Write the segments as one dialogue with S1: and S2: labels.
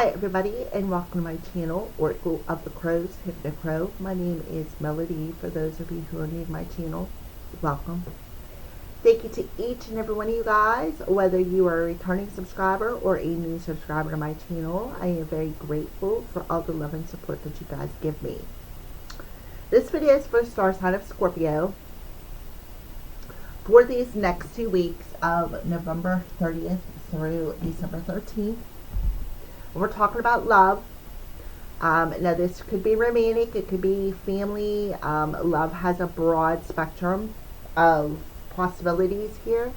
S1: Hi everybody and welcome to my channel, Oracle of the Crows, Hypno Crow. My name is Melody. For those of you who are new to my channel, welcome. Thank you to each and every one of you guys, whether you are a returning subscriber or a new subscriber to my channel. I am very grateful for all the love and support that you guys give me. This video is for the star sign of Scorpio for these next 2 weeks of November 30th through December 13th. We're talking about love. Now this could be romantic, it could be family. Love has a broad spectrum of possibilities here.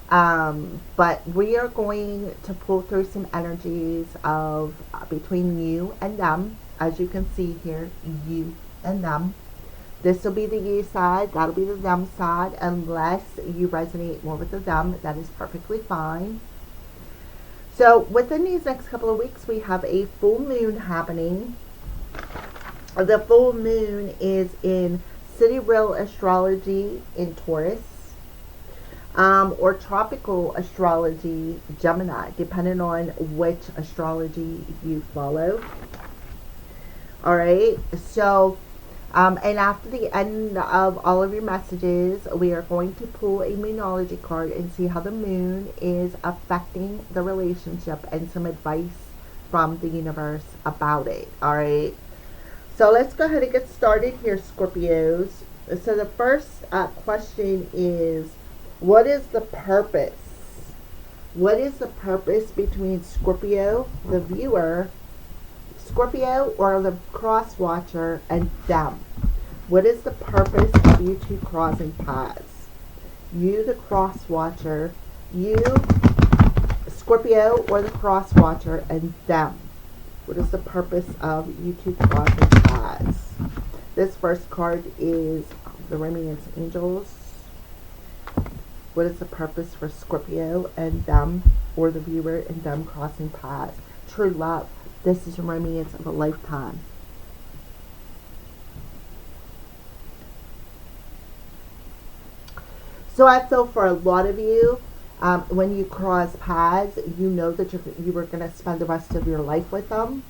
S1: But we are going to pull through some energies of between you and them. As you can see here, you and them. This will be the you side, that'll be the them side. Unless you resonate more with the them, that is perfectly fine. So within these next couple of weeks, we have a full moon happening. The full moon is in sidereal astrology in Taurus, or tropical astrology Gemini, depending on which astrology you follow. All right, so and after the end of all of your messages, we are going to pull a Moonology card and see how the moon is affecting the relationship and some advice from the universe about it. Alright, so let's go ahead and get started here, Scorpios. So the first question is, what is the purpose? What is the purpose between Scorpio, the viewer, Scorpio or the cross watcher, and them? What is the purpose of you two crossing paths? You, the cross watcher, you, Scorpio, or the cross watcher, and them. What is the purpose of you two crossing paths? This first card is the Romance Angels. What is the purpose for Scorpio and them, or the viewer and them crossing paths? True love. This is a romance of a lifetime. So I feel for a lot of you, when you cross paths, you know that you were going to spend the rest of your life with them.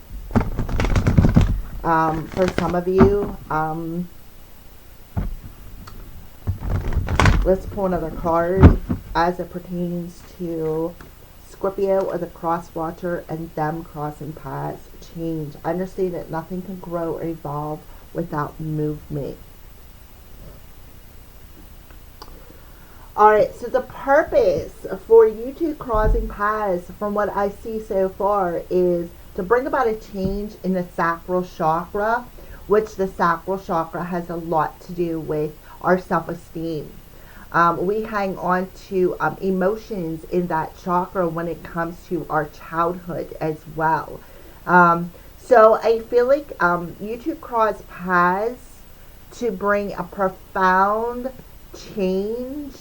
S1: For some of you, let's pull another card as it pertains to Scorpio or the cross watcher and them crossing paths. Change. Understand that nothing can grow or evolve without movement. Alright, so the purpose for you two crossing paths, from what I see so far, is to bring about a change in the sacral chakra, which the sacral chakra has a lot to do with our self-esteem. We hang on to emotions in that chakra when it comes to our childhood as well. So I feel like you two cross paths to bring a profound change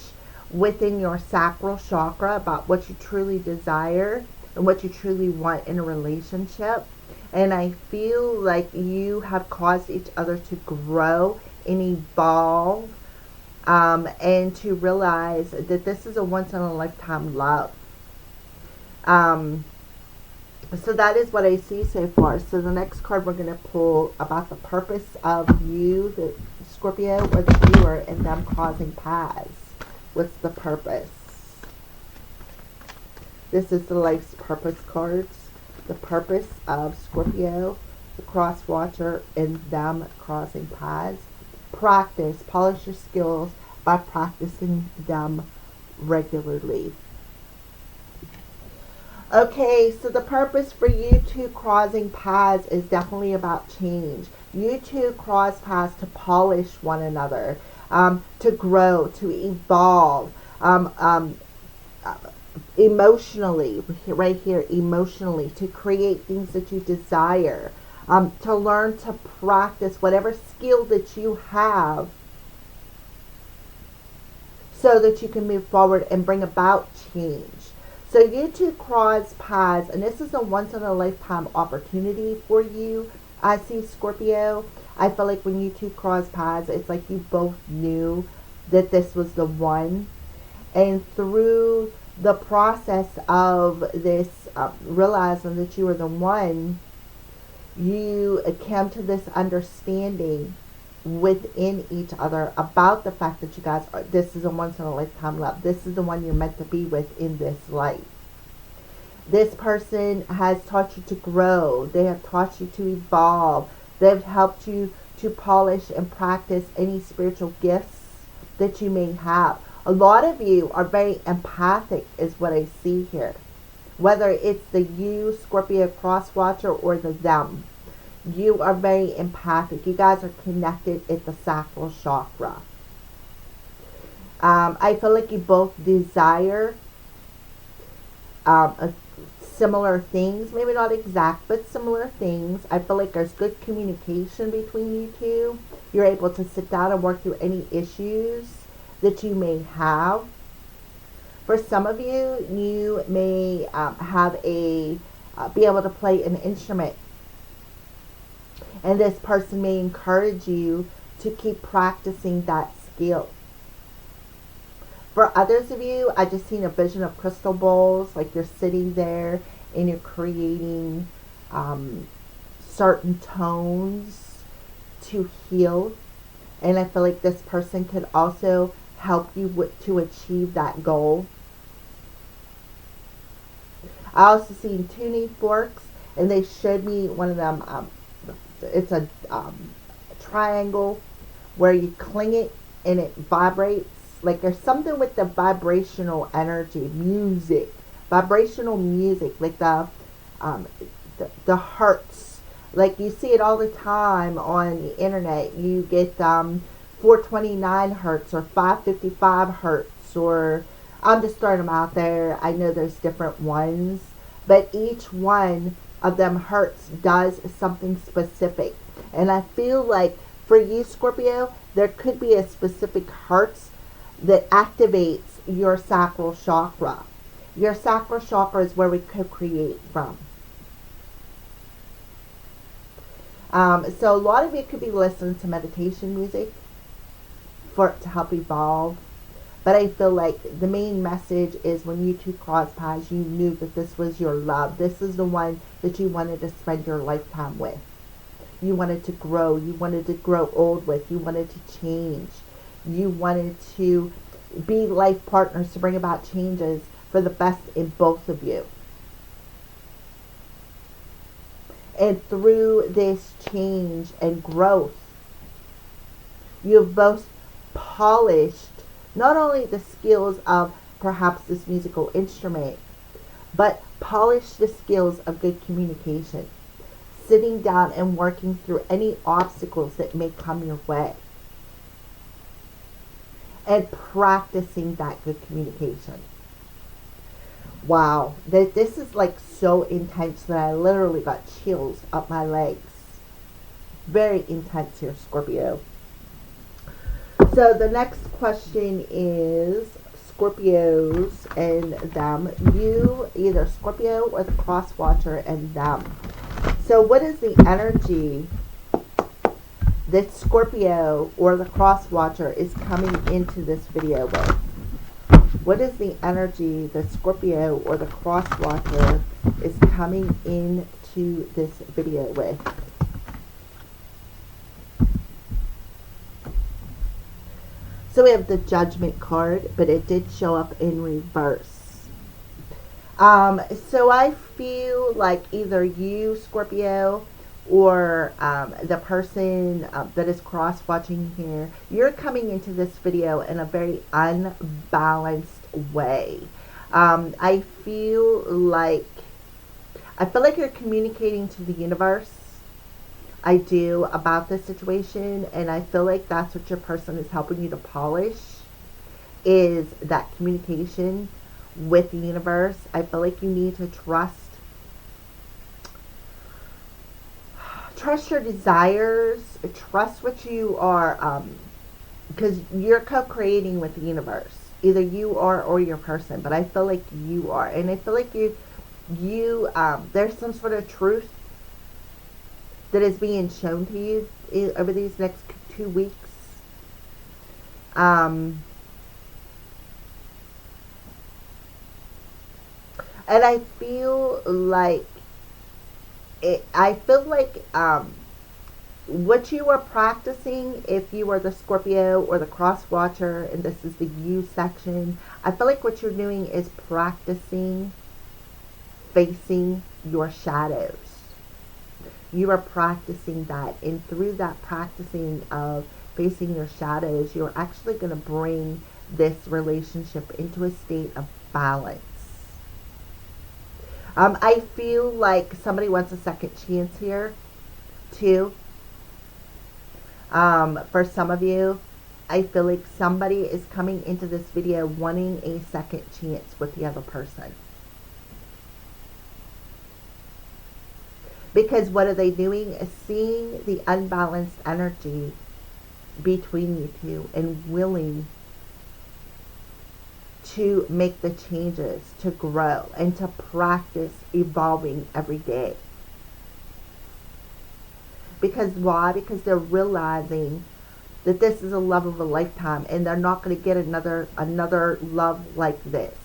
S1: within your sacral chakra about what you truly desire and what you truly want in a relationship. And I feel like you have caused each other to grow and evolve, and to realize that this is a once-in-a-lifetime love. So that is what I see so far. So the next card we're going to pull about the purpose of you, the Scorpio, or the viewer, and them crossing paths. What's the purpose? This is the life's purpose cards. The purpose of Scorpio, the cross watcher, and them crossing paths. Practice. Polish your skills by practicing them regularly. Okay, so the purpose for you two crossing paths is definitely about change. You two cross paths to polish one another, to grow, to evolve, emotionally, right here, emotionally, to create things that you desire, to learn to practice whatever skill that you have so that you can move forward and bring about change. So you two cross paths, and this is a once-in-a-lifetime opportunity for you. I see, Scorpio. I feel like when you two cross paths, it's like you both knew that this was the one. And through the process of this realizing that you are the one, you came to this understanding within each other about the fact that you guys are, this is a once in a lifetime love. This is the one you're meant to be with in this life. This person has taught you to grow. They have taught you to evolve. They've helped you to polish and practice any spiritual gifts that you may have. A lot of you are very empathic is what I see here. Whether it's the you, Scorpio cross watcher, or the them. You are very empathic. You guys are connected at the sacral chakra. I feel like you both desire similar things. Maybe not exact, but similar things. I feel like there's good communication between you two. You're able to sit down and work through any issues that you may have. For some of you, you may be able to play an instrument. And this person may encourage you to keep practicing that skill. For others of you, I just seen a vision of crystal bowls, like you're sitting there and you're creating certain tones to heal. And I feel like this person could also help you to achieve that goal. I also seen tuning forks, and they showed me one of them. It's a triangle where you cling it and it vibrates. Like there's something with the vibrational energy, music, vibrational music, like the hertz. Like you see it all the time on the internet. You get 429 hertz or 555 hertz, or I'm just throwing them out there. I know there's different ones, but each one of them hertz does something specific. And I feel like for you, Scorpio, there could be a specific hertz that activates your sacral chakra. Your sacral chakra is where we co-create from. So a lot of you could be listening to meditation music to help evolve. But I feel like the main message is when you two cross paths, you knew that this was your love. This is the one that you wanted to spend your lifetime with. You wanted to grow. You wanted to grow old with. You wanted to change. You wanted to be life partners to bring about changes for the best in both of you. And through this change and growth, you have both polished not only the skills of perhaps this musical instrument, but polish the skills of good communication. Sitting down and working through any obstacles that may come your way. And practicing that good communication. Wow, this is like so intense that I literally got chills up my legs. Very intense here, Scorpio. So the next question is Scorpios and them. You, either Scorpio or the cross watcher and them. So what is the energy that Scorpio or the cross watcher is coming into this video with? What is the energy that Scorpio or the cross watcher is coming into this video with? So we have the Judgment card, but it did show up in reverse. So I feel like either you, Scorpio, or the person that is cross-watching here, you're coming into this video in a very unbalanced way. I feel like you're communicating to the universe. I do, about this situation, and I feel like that's what your person is helping you to polish, is that communication with the universe. I feel like you need to trust your desires, trust what you are, because you're co-creating with the universe. Either you are or your person, but I feel like you are, and I feel like you there's some sort of truth that is being shown to you over these next 2 weeks. And I feel like what you are practicing, if you are the Scorpio or the cross watcher, and this is the you section, I feel like what you're doing is practicing facing your shadows. You are practicing that, and through that practicing of facing your shadows, you're actually going to bring this relationship into a state of balance. I feel like somebody wants a second chance here, too. For some of you, I feel like somebody is coming into this video wanting a second chance with the other person. Because what are they doing is seeing the unbalanced energy between you two and willing to make the changes, to grow, and to practice evolving every day. Because why? Because they're realizing that this is a love of a lifetime, and they're not going to get another love like this.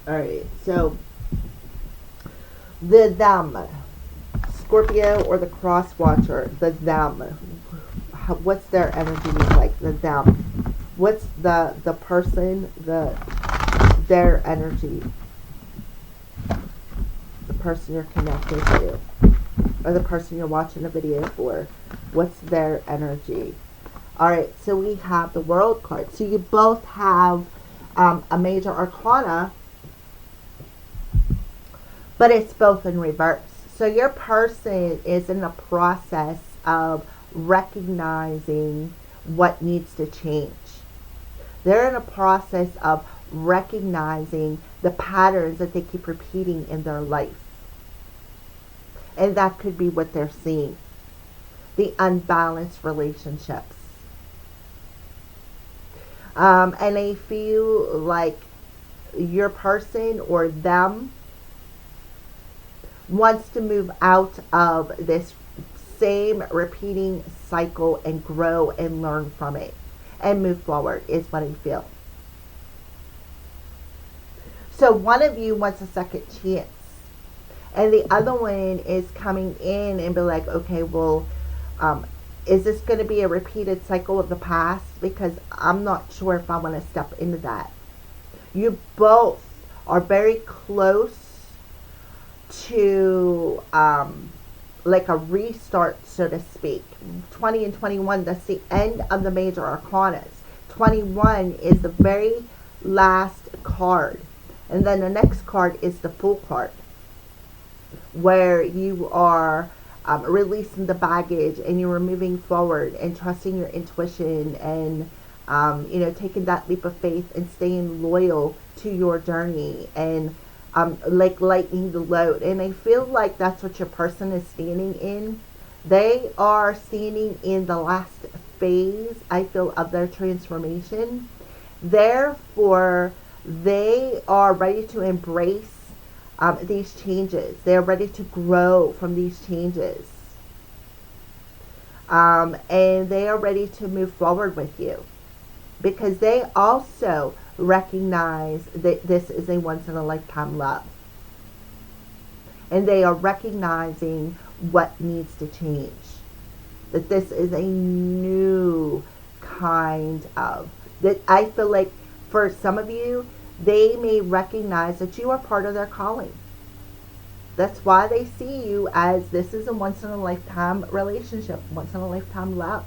S1: Alright, so the them, Scorpio or the cross watcher, the them. What's their energy like? The them. What's the person, their energy? The person you're connected to, or the person you're watching a video for. What's their energy? Alright, so we have the World card. So you both have a major arcana, but it's both in reverse. So your person is in the process of recognizing what needs to change. They're in a process of recognizing the patterns that they keep repeating in their life. And that could be what they're seeing. The unbalanced relationships. And I feel like your person or them wants to move out of this same repeating cycle and grow and learn from it and move forward is what I feel. So one of you wants a second chance, and the other one is coming in and be like, okay, well, is this going to be a repeated cycle of the past? Because I'm not sure if I want to step into that. You both are very close to like a restart, so to speak. 20 and 21, that's the end of the major arcanas. 21 is the very last card, and then the next card is the Fool card, where you are releasing the baggage and you're moving forward and trusting your intuition and taking that leap of faith and staying loyal to your journey and like lightening the load. And I feel like that's what your person is standing in. They are standing in the last phase, I feel, of their transformation. Therefore, they are ready to embrace these changes. They're ready to grow from these changes. And they are ready to move forward with you, because they also recognize that this is a once-in-a-lifetime love. And they are recognizing what needs to change. That this is a new kind of, that I feel like for some of you, they may recognize that you are part of their calling. That's why they see you as this is a once-in-a-lifetime relationship, once-in-a-lifetime love.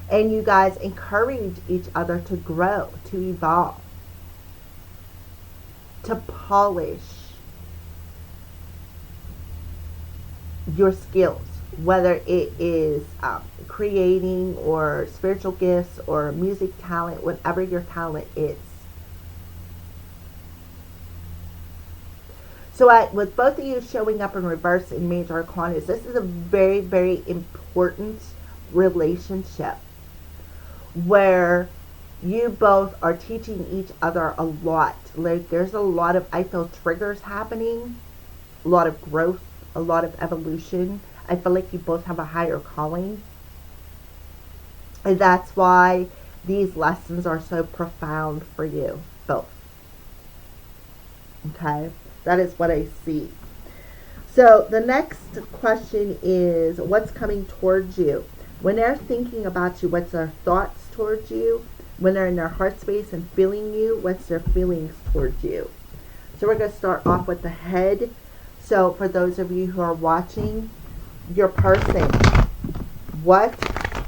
S1: And you guys encourage each other to grow, to evolve, to polish your skills, whether it is creating or spiritual gifts or music talent, whatever your talent is. So with both of you showing up in reverse in major arcanas, this is a very, very important relationship where you both are teaching each other a lot. Like there's a lot of, I feel, triggers happening, a lot of growth, a lot of evolution. I feel like you both have a higher calling. And that's why these lessons are so profound for you both. Okay, that is what I see. So the next question is, what's coming towards you? When they're thinking about you, what's their thoughts towards you? When they're in their heart space and feeling you, what's their feelings towards you? So we're going to start off with the head. So for those of you who are watching, your person, what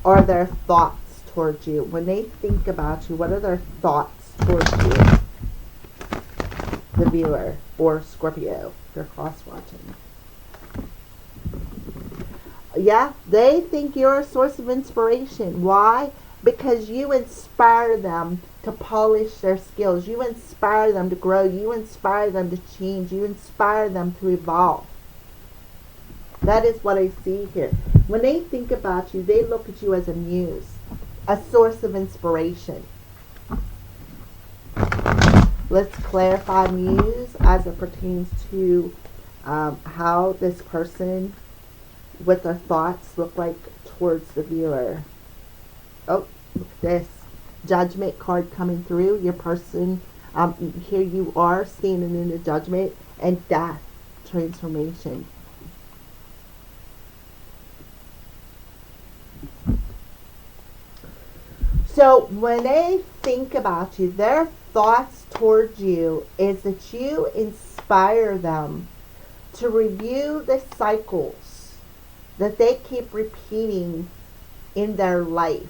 S1: are their thoughts towards you? When they think about you, what are their thoughts towards you? The viewer or Scorpio, if they're cross watching. Yeah, they think you're a source of inspiration. Why? Because you inspire them to polish their skills. You inspire them to grow. You inspire them to change. You inspire them to evolve. That is what I see here. When they think about you, they look at you as a muse, a source of inspiration. Let's clarify muse as it pertains to how this person, what their thoughts look like towards the viewer. Oh, look at this. Judgment card coming through. Your person, here you are standing in the judgment, and death, transformation. So when they think about you, their thoughts towards you is that you inspire them to review the cycles that they keep repeating in their life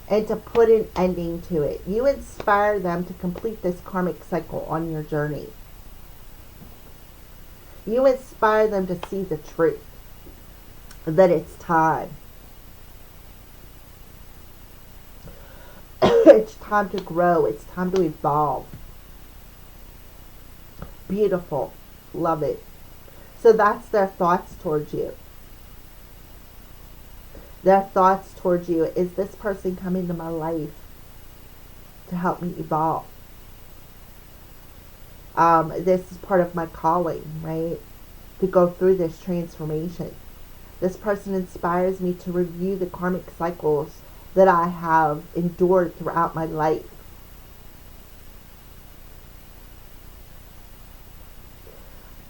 S1: and to put an ending to it. You inspire them to complete this karmic cycle on your journey. You inspire them to see the truth, that it's time. It's time to grow. It's time to evolve. Beautiful. Love it. So that's their thoughts towards you. Their thoughts towards you is, this person coming to my life to help me evolve. This is part of my calling, right? To go through this transformation. This person inspires me to review the karmic cycles that I have endured throughout my life.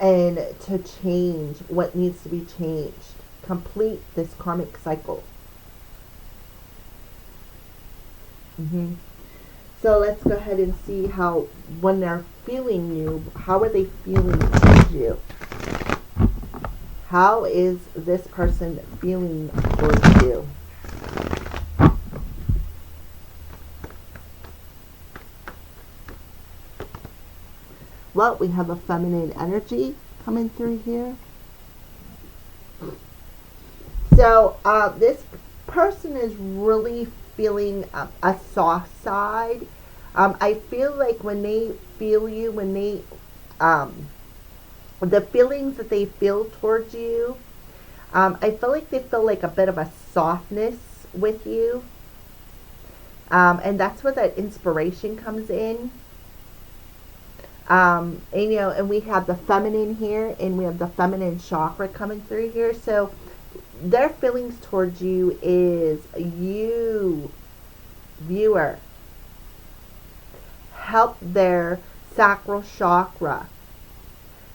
S1: And to change what needs to be changed. Complete this karmic cycle. So let's go ahead and see how, when they're feeling you, how are they feeling towards you? How is this person feeling towards you? Well, we have a feminine energy coming through here. So this person is really feeling a soft side. I feel like when they feel you, when they, the feelings that they feel towards you, I feel like they feel like a bit of a softness with you. And that's where that inspiration comes in. And, you know, and we have the feminine here, and we have the feminine chakra coming through here. So their feelings towards you is, you, viewer, help their sacral chakra.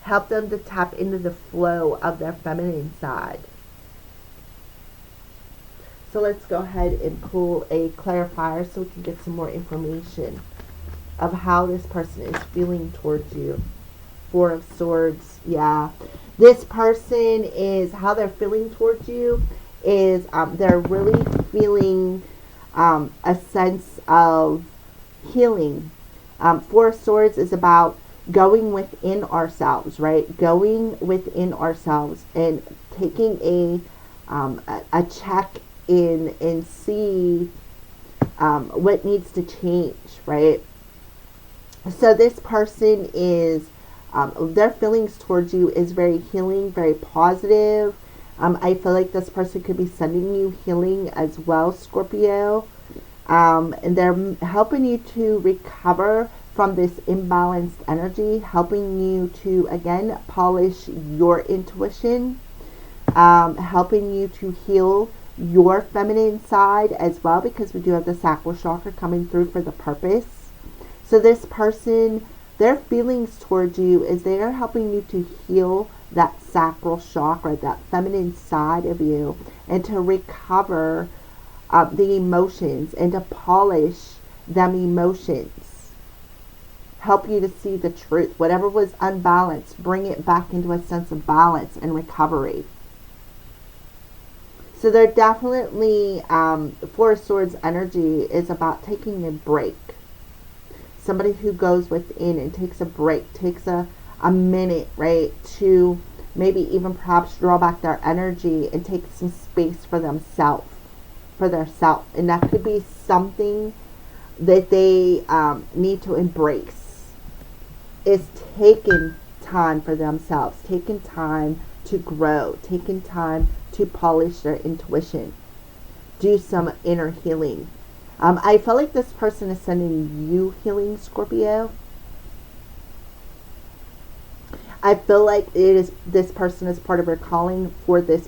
S1: Help them to tap into the flow of their feminine side. So let's go ahead and pull a clarifier so we can get some more information of how this person is feeling towards you. Four of Swords, yeah. This person is, how they're feeling towards you is they're really feeling a sense of healing. Four of Swords is about going within ourselves, right? Going within ourselves and taking a check in and see what needs to change, right? So this person is, their feelings towards you is very healing, very positive. I feel like this person could be sending you healing as well, Scorpio. And they're helping you to recover from this imbalanced energy, helping you to, again, polish your intuition, helping you to heal your feminine side as well, because we do have the sacral chakra coming through for the purpose. So this person Their feelings towards you is they are helping you to heal that sacral chakra, that feminine side of you, and to recover the emotions and to polish them emotions. Help you to see the truth. Whatever was unbalanced, bring it back into a sense of balance and recovery. So they're definitely, Four of Swords energy is about taking a break. Somebody who goes within and takes a break, takes a minute, right, to maybe even perhaps draw back their energy and take some space for themselves, for their self. And that could be something that they need to embrace, is taking time for themselves, taking time to grow, taking time to polish their intuition, do some inner healing. I feel like this person is sending you healing, Scorpio. I feel like this person is part of your calling for this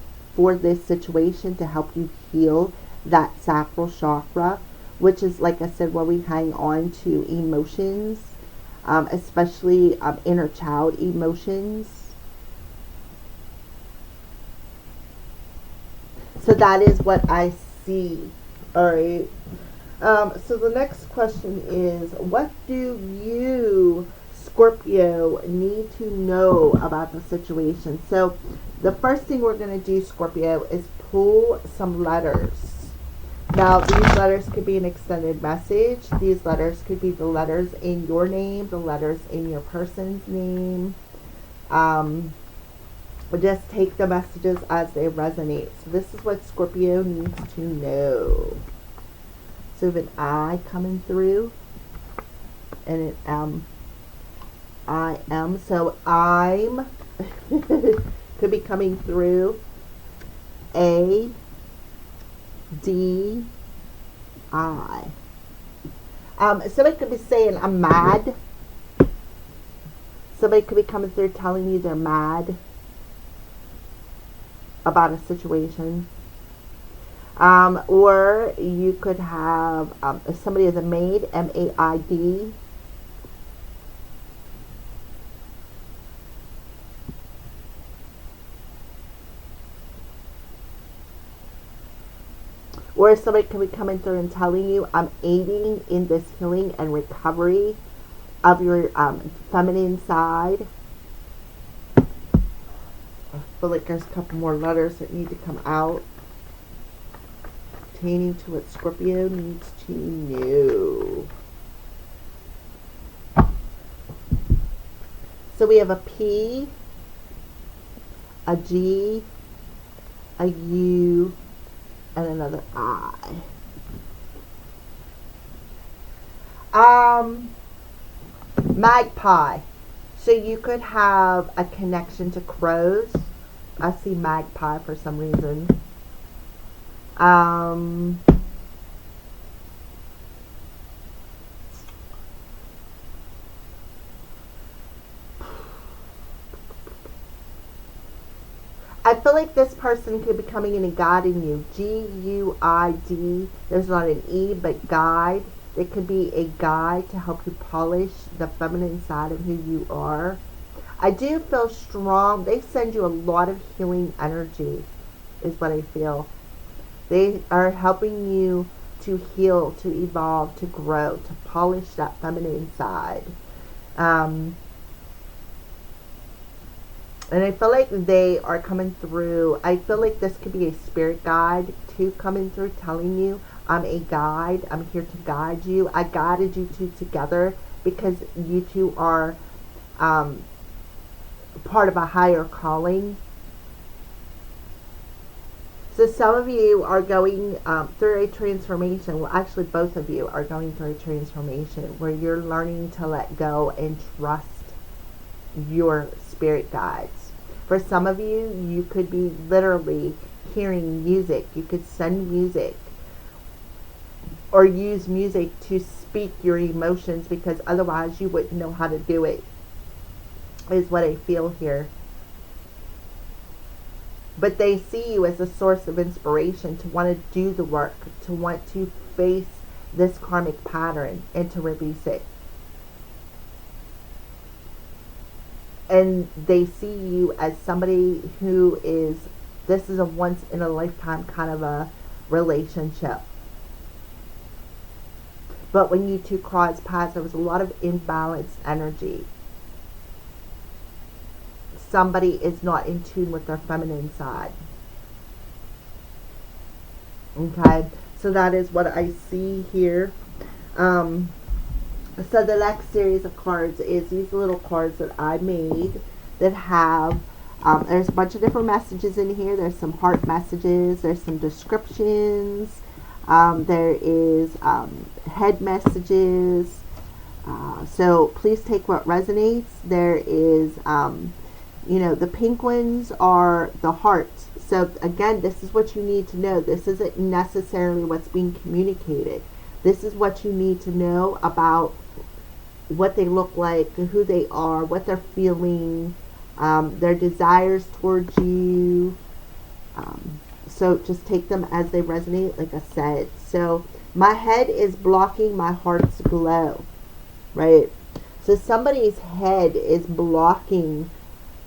S1: situation to help you heal that sacral chakra, which is, like I said, where we hang on to emotions, especially inner child emotions. So that is what I see. All right. So the next question is, what do you, Scorpio, need to know about the situation? So the first thing we're going to do, Scorpio, is pull some letters. Now, these letters could be an extended message. These letters could be the letters in your name, the letters in your person's name. Just take the messages as they resonate. So this is what Scorpio needs to know. So we have an I coming through and an M. I am. So I'm could be coming through. A D I. Somebody could be saying I'm mad. Somebody could be coming through telling you they're mad about a situation. Or you could have somebody as a maid, M-A-I-D. Or somebody could be coming through and telling you, I'm aiding in this healing and recovery of your feminine side. I feel like there's a couple more letters that need to come out pertaining to what Scorpio needs to know. So we have a P, a G, a U, and another I. Magpie. So you could have a connection to crows. I see magpie for some reason. I feel like this person could be coming in and guiding you. G-U-I-D. There's not an E, but guide. It could be a guide to help you polish the feminine side of who you are. I do feel strong. They send you a lot of healing energy, is what I feel. They are helping you to heal, to evolve, to grow, to polish that feminine side. And I feel like they are coming through. I feel like this could be a spirit guide too, coming through, telling you, I'm a guide. I'm here to guide you. I guided you two together because you two are part of a higher calling. So some of you are going through a transformation. Well, actually, both of you are going through a transformation where you're learning to let go and trust your spirit guides. For some of you, you could be literally hearing music. You could send music or use music to speak your emotions because otherwise you wouldn't know how to do it, is what I feel here. But they see you as a source of inspiration to want to do the work, to want to face this karmic pattern and to release it. and they see you as somebody who is, this is a once in a lifetime kind of a relationship. But when you two crossed paths, there was a lot of imbalanced energy. Somebody is not in tune with their feminine side. Okay, so that is what I see here. So the next series of cards is these little cards that I made that have, there's a bunch of different messages in here. There's some heart messages. There's some descriptions. There is head messages. So please take what resonates. There is, the pink ones are the hearts. So again, this is what you need to know. This isn't necessarily what's being communicated. This is what you need to know about what they look like, who they are, what they're feeling, their desires towards you. So just take them as they resonate, like I said. So my head is blocking my heart's glow, right? So somebody's head is blocking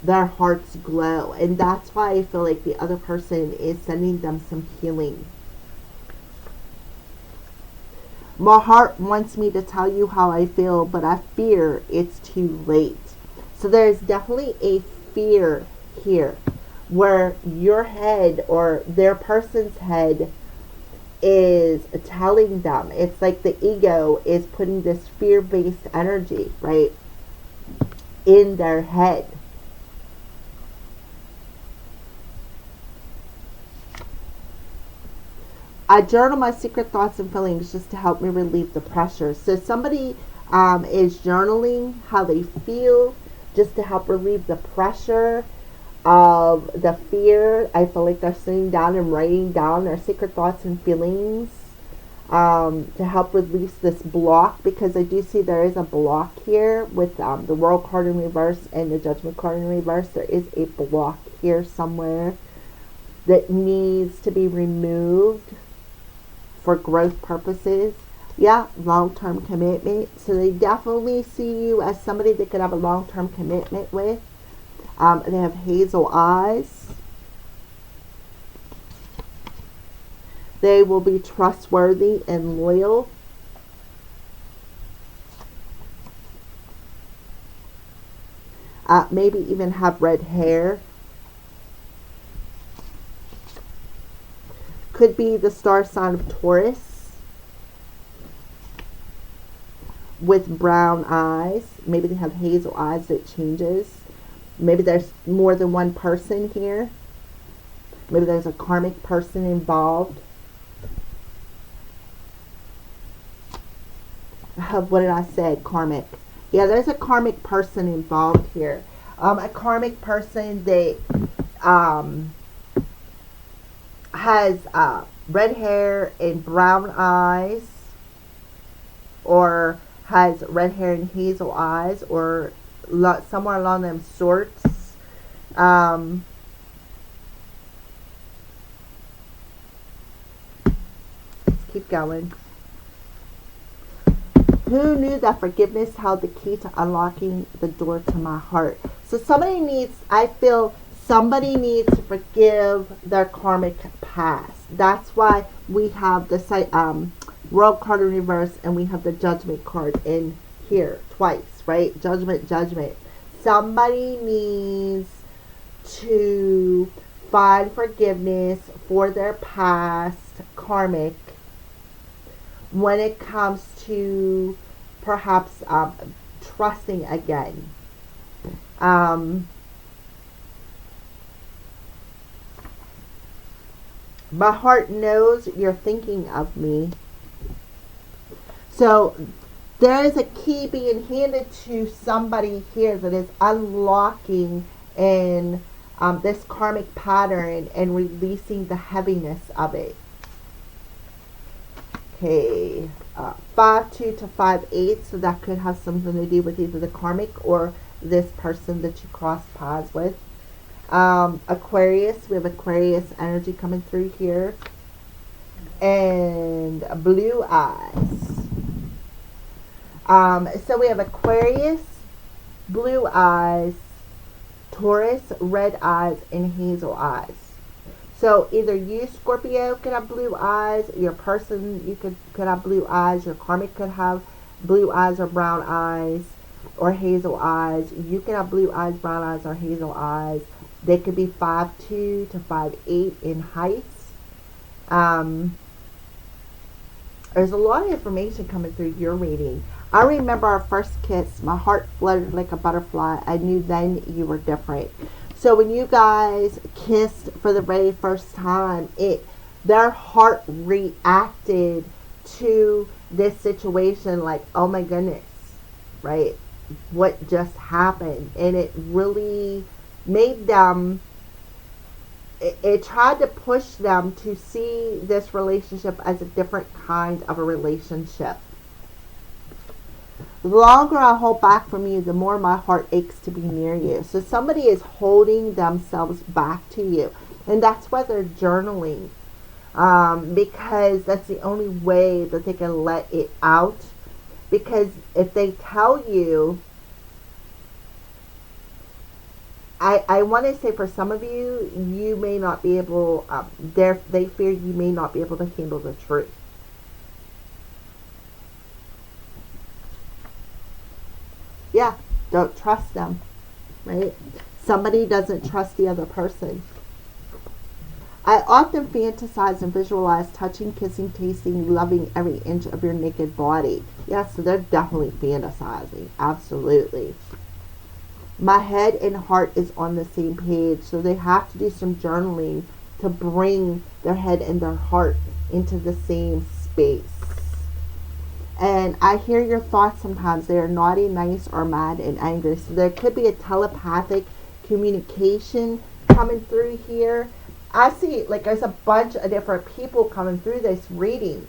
S1: their heart's glow. And that's why I feel like the other person is sending them some healing. My heart wants me to tell you how I feel, but I fear it's too late. So there's definitely a fear here where your head or their person's head is telling them. It's like the ego is putting this fear-based energy, right, in their head. I journal my secret thoughts and feelings just to help me relieve the pressure. So somebody is journaling how they feel just to help relieve the pressure of the fear. I feel like they're sitting down and writing down their secret thoughts and feelings to help release this block, because I do see there is a block here with the World card in reverse and the Judgment card in reverse. There is a block here somewhere that needs to be removed for growth purposes. Yeah, long-term commitment. So they definitely see you as somebody they could have a long-term commitment with. They have hazel eyes. They will be trustworthy and loyal. Maybe even have red hair. Could be the star sign of Taurus with brown eyes. Maybe they have hazel eyes that changes. Maybe there's more than one person here. Maybe there's a karmic person involved. What did I say? Karmic. Yeah, there's a karmic person involved here. A karmic person that has red hair and brown eyes, or has red hair and hazel eyes, or somewhere along them sorts. Let's keep going. Who knew that forgiveness held the key to unlocking the door to my heart? So somebody needs, I feel somebody needs to forgive their karmic past. That's why we have the World card in reverse and we have the Judgment card in here twice, right? Judgment, judgment. Somebody needs to find forgiveness for their past karmic when it comes to perhaps trusting again. My heart knows you're thinking of me. So there is a key being handed to somebody here that is unlocking in this karmic pattern and releasing the heaviness of it. Okay, 5-2 to 5-8, so that could have something to do with either the karmic or this person that you cross paths with. Aquarius, we have Aquarius energy coming through here. And blue eyes. So we have Aquarius, blue eyes, Taurus, red eyes, and hazel eyes. So either you, Scorpio, could have blue eyes, your person, you could have blue eyes, your karmic could have blue eyes or brown eyes or hazel eyes. You could have blue eyes, brown eyes, or hazel eyes. They could be 5'2" to 5'8" in height. There's a lot of information coming through your reading. I remember our first kiss. My heart fluttered like a butterfly. I knew then you were different. So when you guys kissed for the very first time, their heart reacted to this situation like, oh my goodness, right? What just happened? And it really made them, it tried to push them to see this relationship as a different kind of a relationship. The longer I hold back from you, the more my heart aches to be near you. So somebody is holding themselves back to you. And that's why they're journaling. Because that's the only way that they can let it out. Because if they tell you, I want to say for some of you, you may not be able, they fear you may not be able to handle the truth. Yeah, don't trust them, right? Somebody doesn't trust the other person. I often fantasize and visualize touching, kissing, tasting, loving every inch of your naked body. Yeah, so they're definitely fantasizing. Absolutely. My head and heart is on the same page, so they have to do some journaling to bring their head and their heart into the same space. And I hear your thoughts sometimes. They are naughty, nice, or mad and angry. So there could be a telepathic communication coming through here. I see, like, there's a bunch of different people coming through this reading.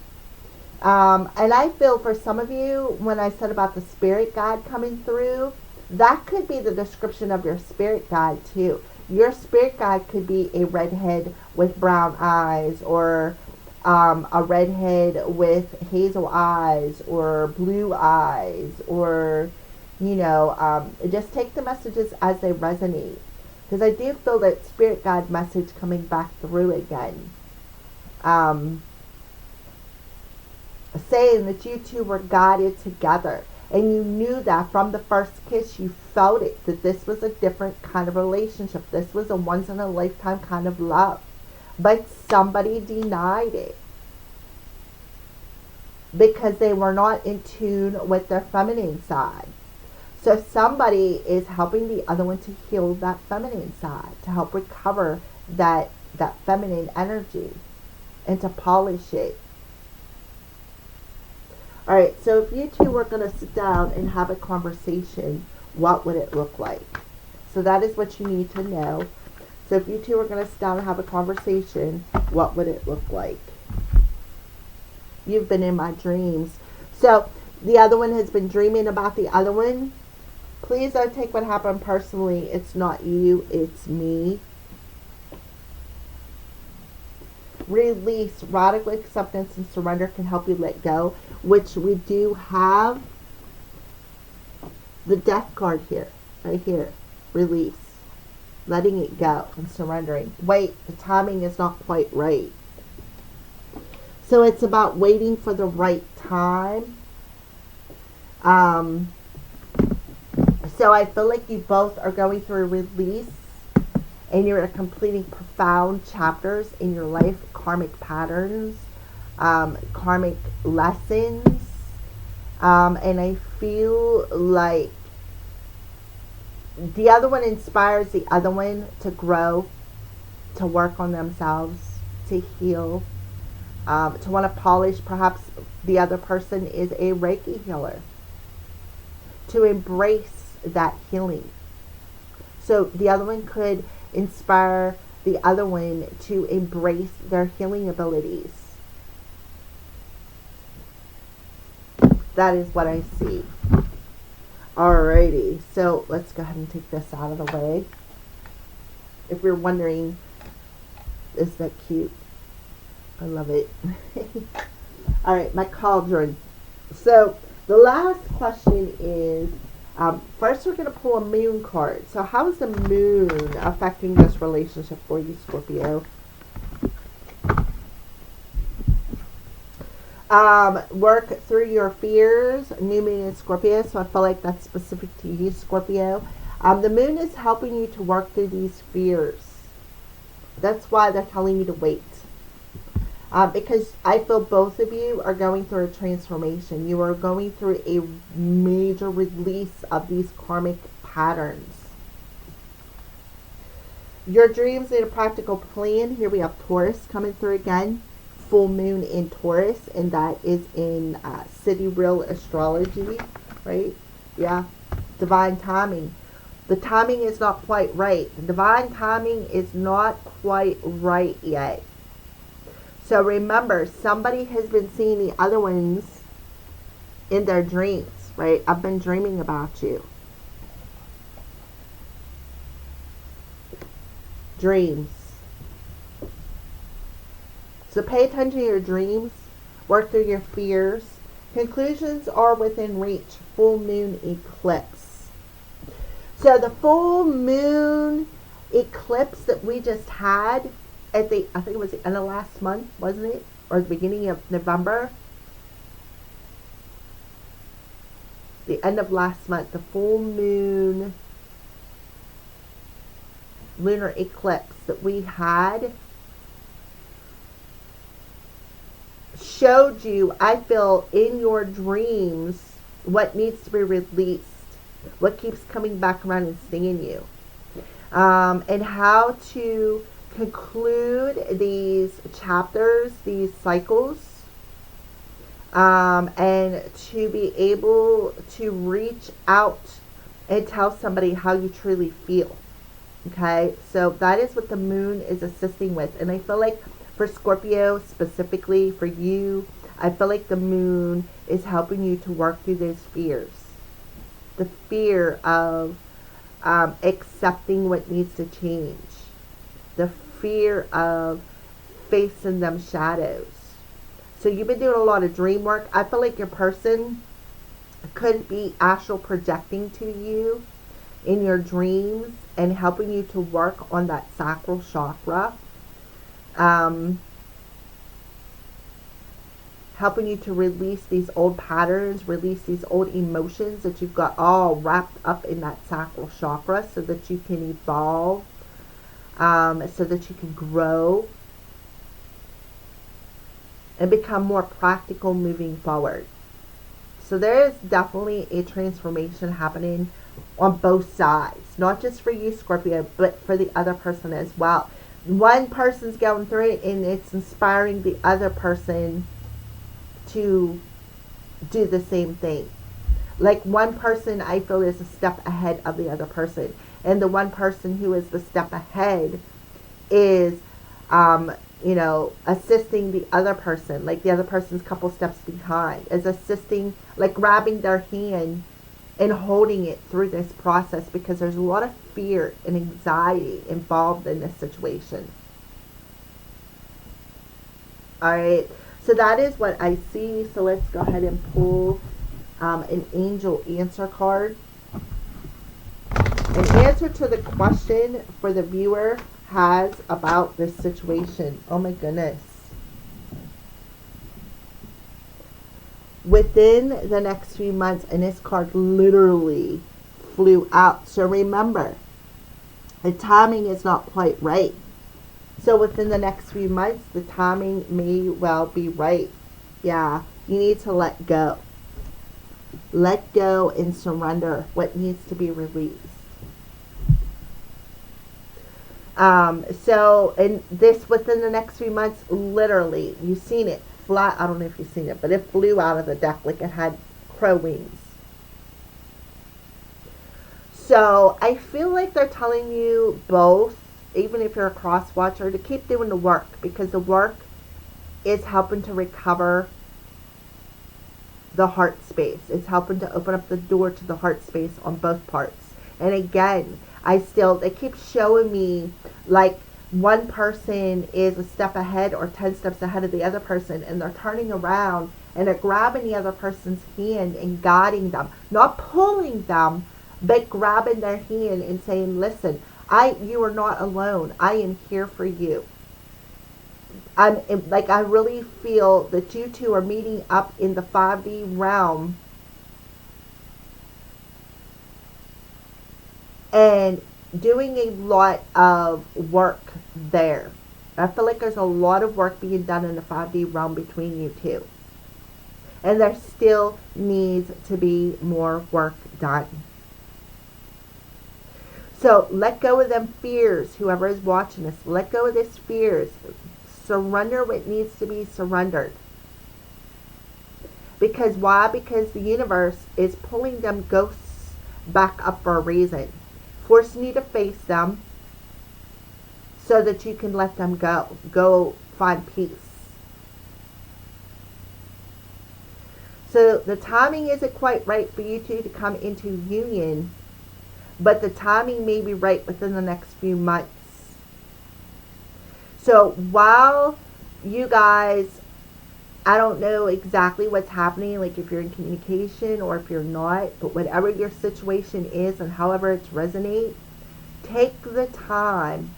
S1: And I feel for some of you, when I said about the spirit guide coming through, that could be the description of your spirit guide too. Your spirit guide could be a redhead with brown eyes, or a redhead with hazel eyes or blue eyes, or, just take the messages as they resonate. Because I do feel that spirit guide message coming back through again. Saying that you two were guided together. And you knew that from the first kiss, you felt it, that this was a different kind of relationship. This was a once in a lifetime kind of love. But somebody denied it. Because they were not in tune with their feminine side. So somebody is helping the other one to heal that feminine side, to help recover that feminine energy and to polish it. All right, so if you two were going to sit down and have a conversation, what would it look like? So that is what you need to know. So if you two were going to sit down and have a conversation, what would it look like? You've been in my dreams. So the other one has been dreaming about the other one. Please don't take what happened personally. It's not you, it's me. Release, radical acceptance and surrender can help you let go, which we do have the death card here, right here. Release, letting it go and surrendering. Wait, the timing is not quite right. So it's about waiting for the right time. So I feel like you both are going through a release, and you're completing profound chapters in your life, karmic patterns, karmic lessons. And I feel like the other one inspires the other one to grow, to work on themselves, to heal, to want to polish. Perhaps the other person is a Reiki healer, to embrace that healing. So the other one could inspire the other one to embrace their healing abilities. That is what I see. Alrighty, so let's go ahead and take this out of the way. If you're wondering, is that cute? I love it. Alright, my cauldron. So the last question is, First, we're going to pull a moon card. So how is the moon affecting this relationship for you, Scorpio? Work through your fears. New moon in Scorpio. So I feel like that's specific to you, Scorpio. The moon is helping you to work through these fears. That's why they're telling you to wait. Because I feel both of you are going through a transformation. You are going through a major release of these karmic patterns. Your dreams need a practical plan. Here we have Taurus coming through again. Full moon in Taurus, and that is in sidereal astrology, right? Yeah. Divine timing. The timing is not quite right. The divine timing is not quite right yet. So remember, somebody has been seeing the other ones in their dreams, right? I've been dreaming about you. Dreams. So pay attention to your dreams. Work through your fears. Conclusions are within reach. Full moon eclipse. So the full moon eclipse that we just had at the, I think it was the end of last month, wasn't it? Or the beginning of November. The end of last month, the full moon lunar eclipse that we had showed you, I feel, in your dreams what needs to be released, what keeps coming back around and stinging you, and how to conclude these chapters, these cycles, and to be able to reach out and tell somebody how you truly feel. Okay, so that is what the moon is assisting with. And I feel like for Scorpio specifically, for you, I feel like the moon is helping you to work through those fears. The fear of accepting what needs to change. The fear of facing them shadows. So you've been doing a lot of dream work. I feel like your person could be astral projecting to you in your dreams and helping you to work on that sacral chakra. Helping you to release these old patterns, release these old emotions that you've got all wrapped up in that sacral chakra so that you can evolve, so that you can grow and become more practical moving forward. So there is definitely a transformation happening on both sides, not just for you, Scorpio, but for the other person as well. One person's going through it and it's inspiring the other person to do the same thing. Like one person, I feel, is a step ahead of the other person, and the one person who is the step ahead is assisting the other person, like the other person's couple steps behind, is assisting, like grabbing their hand and holding it through this process, because there's a lot of fear and anxiety involved in this situation. All right, so that is what I see. So let's go ahead and pull an angel answer card. An answer to the question for the viewer has about this situation. Oh my goodness. Within the next few months, and this card literally flew out. So remember, the timing is not quite right. So within the next few months, the timing may well be right. Yeah, you need to let go. Let go and surrender what needs to be released. So, and this within the next few months, literally, you've seen it fly. I don't know if you've seen it, but it flew out of the deck like it had crow wings. So I feel like they're telling you both, even if you're a cross watcher, to keep doing the work, because the work is helping to recover the heart space. It's helping to open up the door to the heart space on both parts. And again, they keep showing me like one person is a step ahead or 10 steps ahead of the other person, and they're turning around and they're grabbing the other person's hand and guiding them, not pulling them, but grabbing their hand and saying, listen, you are not alone. I am here for you. I really feel that you two are meeting up in the 5D realm and doing a lot of work there. I feel like there's a lot of work being done in the 5D realm between you two. And there still needs to be more work done. So let go of them fears, whoever is watching this. Let go of this fears. Surrender what needs to be surrendered. Because why? Because the universe is pulling them ghosts back up for a reason. Forcing you to face them so that you can let them go. Go find peace. So the timing isn't quite right for you two to come into union, but the timing may be right within the next few months. So while you guys, I don't know exactly what's happening, like if you're in communication or if you're not, but whatever your situation is and however it's resonate, take the time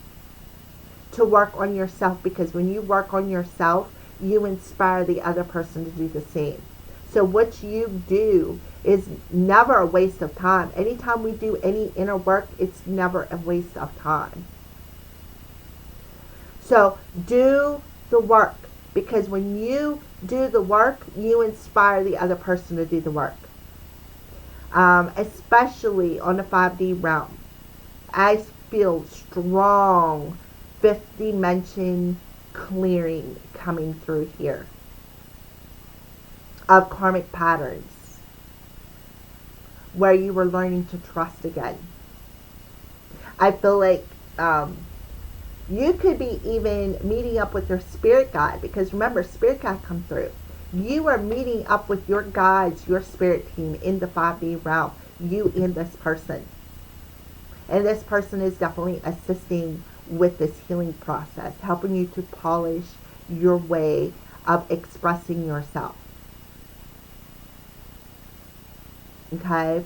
S1: to work on yourself, because when you work on yourself, you inspire the other person to do the same. So what you do is never a waste of time. Anytime we do any inner work, it's never a waste of time. So do the work, because when you do the work, you inspire the other person to do the work. Especially on the 5D realm. I feel strong 5th dimension clearing coming through here of karmic patterns where you were learning to trust again. I feel like you could be even meeting up with your spirit guide, because remember, spirit guide come through. You are meeting up with your guides, your spirit team in the 5D realm, you and this person. And this person is definitely assisting with this healing process, helping you to polish your way of expressing yourself. Okay?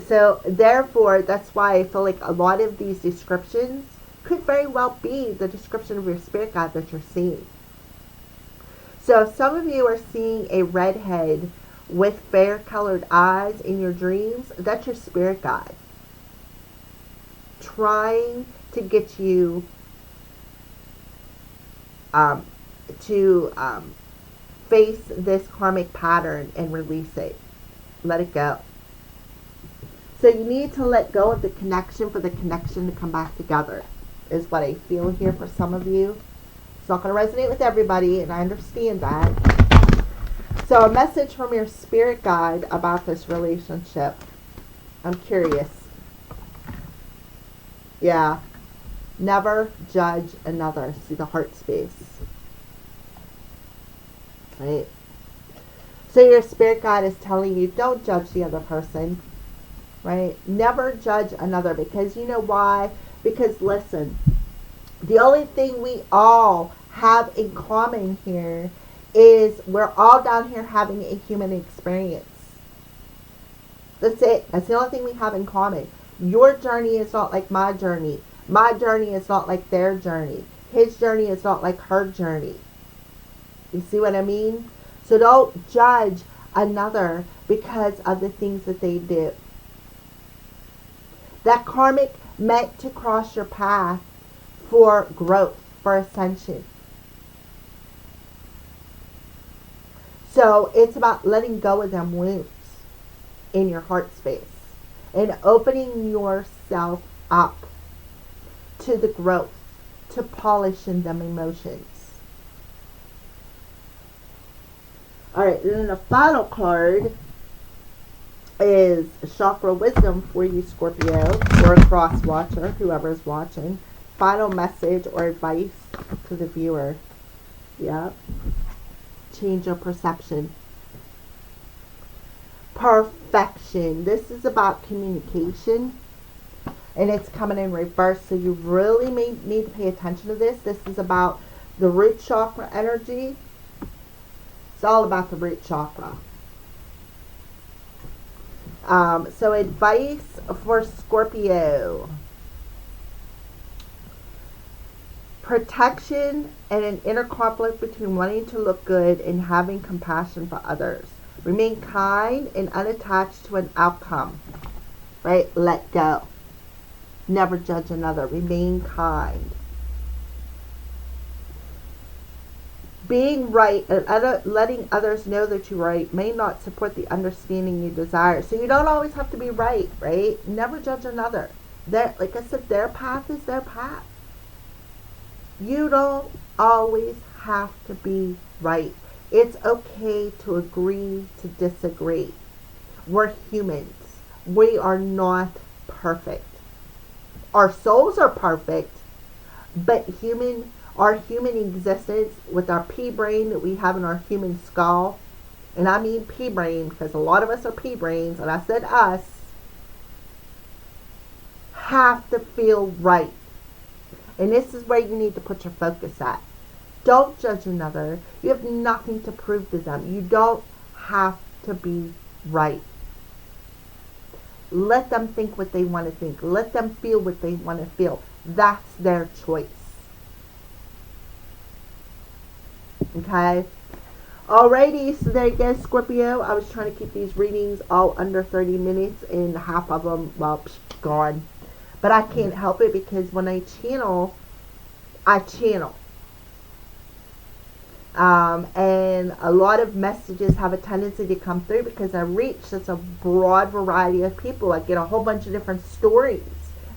S1: So therefore, that's why I feel like a lot of these descriptions could very well be the description of your spirit guide that you're seeing. So if some of you are seeing a redhead with fair colored eyes in your dreams, that's your spirit guide trying to get you to face this karmic pattern and release it. Let it go. So you need to let go of the connection for the connection to come back together, is what I feel here for some of you. It's not going to resonate with everybody, and I understand that. So a message from your spirit guide about this relationship. I'm curious. Yeah. Never judge another. See the heart space. Right? So your spirit guide is telling you, don't judge the other person. Right? Never judge another, because you know why? Because listen, the only thing we all have in common here is we're all down here having a human experience. That's it. That's the only thing we have in common. Your journey is not like my journey. My journey is not like their journey. His journey is not like her journey. You see what I mean? So don't judge another because of the things that they do. That karmic meant to cross your path for growth, for ascension. So it's about letting go of them wounds in your heart space and opening yourself up to the growth, to polishing them emotions. Alright, and then the final card is chakra wisdom for you, Scorpio, or a cross watcher, whoever is watching. Final message or advice to the viewer. Yep. Change your perception. Perfection. This is about communication. And it's coming in reverse, so you really need to pay attention to this. This is about the root chakra energy. It's all about the root chakra. So advice for Scorpio. Protection and an inner conflict between wanting to look good and having compassion for others. Remain kind and unattached to an outcome. Right? Let go. Never judge another. Remain kind. Being right and letting others know that you're right may not support the understanding you desire. So you don't always have to be right, right? Never judge another. Like I said, their path is their path. You don't always have to be right. It's okay to agree to disagree. We're humans. We are not perfect. Our souls are perfect, but our human existence with our pea brain that we have in our human skull, and I mean pea brain because a lot of us are pea brains, and I said us, have to feel right. And this is where you need to put your focus at. Don't judge another. You have nothing to prove to them. You don't have to be right. Let them think what they want to think. Let them feel what they want to feel. That's their choice. Okay? Alrighty, so there you go, Scorpio. I was trying to keep these readings all under 30 minutes, and half of them, well, gone. But I can't help it because when I channel. And a lot of messages have a tendency to come through because I reach such a broad variety of people. I get a whole bunch of different stories,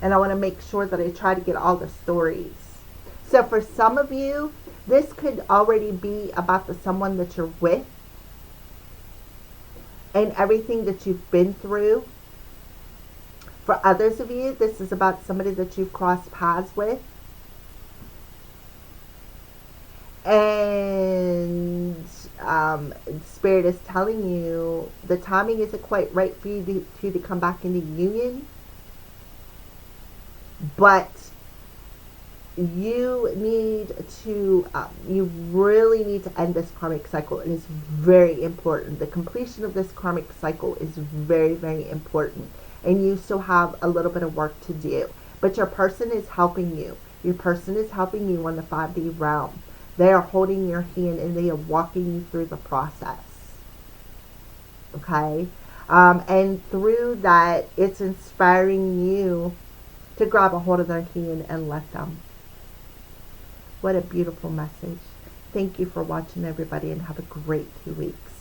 S1: and I want to make sure that I try to get all the stories. So for some of you, this could already be about the someone that you're with and everything that you've been through. For others of you, this is about somebody that you've crossed paths with. And Spirit is telling you the timing isn't quite right for you to come back into union. But you really need to end this karmic cycle. It is very important. The completion of this karmic cycle is very, very important. And you still have a little bit of work to do. But your person is helping you. Your person is helping you on the 5D realm. They are holding your hand and they are walking you through the process. Okay? And through that, it's inspiring you to grab a hold of their hand and let them. What a beautiful message. Thank you for watching, everybody, and have a great 2 weeks.